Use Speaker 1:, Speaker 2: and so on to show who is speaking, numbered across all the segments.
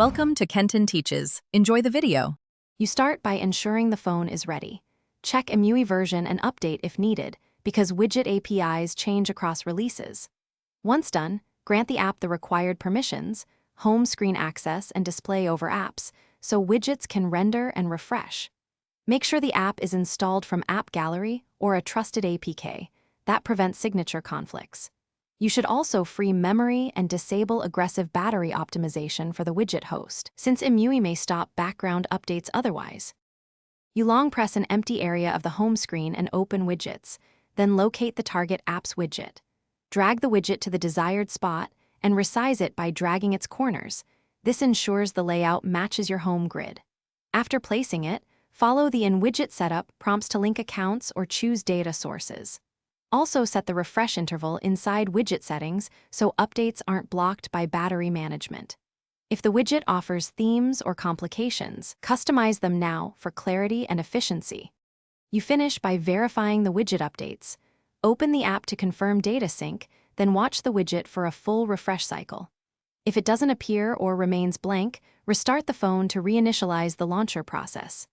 Speaker 1: Welcome to Kenton Teaches. Enjoy the video.
Speaker 2: You start by ensuring the phone is ready. Check EMUI version and update if needed, because widget APIs change across releases. Once done, grant the app the required permissions, home screen access and display over apps, so widgets can render and refresh. Make sure the app is installed from App Gallery or a trusted APK. That prevents signature conflicts. You should also free memory and disable aggressive battery optimization for the widget host, since EMUI may stop background updates otherwise. You long press an empty area of the home screen and open Widgets, then locate the target app's widget. Drag the widget to the desired spot and resize it by dragging its corners. This ensures the layout matches your home grid. After placing it, follow the in-widget setup prompts to link accounts or choose data sources. Also set the refresh interval inside widget settings so updates aren't blocked by battery management. If the widget offers themes or complications, customize them now for clarity and efficiency. You finish by verifying the widget updates. Open the app to confirm data sync, then watch the widget for a full refresh cycle. If it doesn't appear or remains blank, restart the phone to reinitialize the launcher process.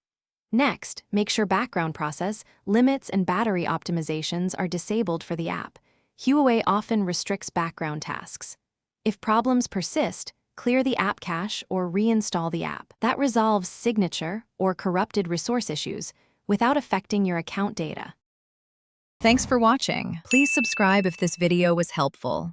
Speaker 2: Next, make sure background process, limits, and battery optimizations are disabled for the app. Huawei often restricts background tasks. If problems persist, clear the app cache or reinstall the app. That resolves signature or corrupted resource issues without affecting your account data.
Speaker 1: Thanks for watching. Please subscribe if this video was helpful.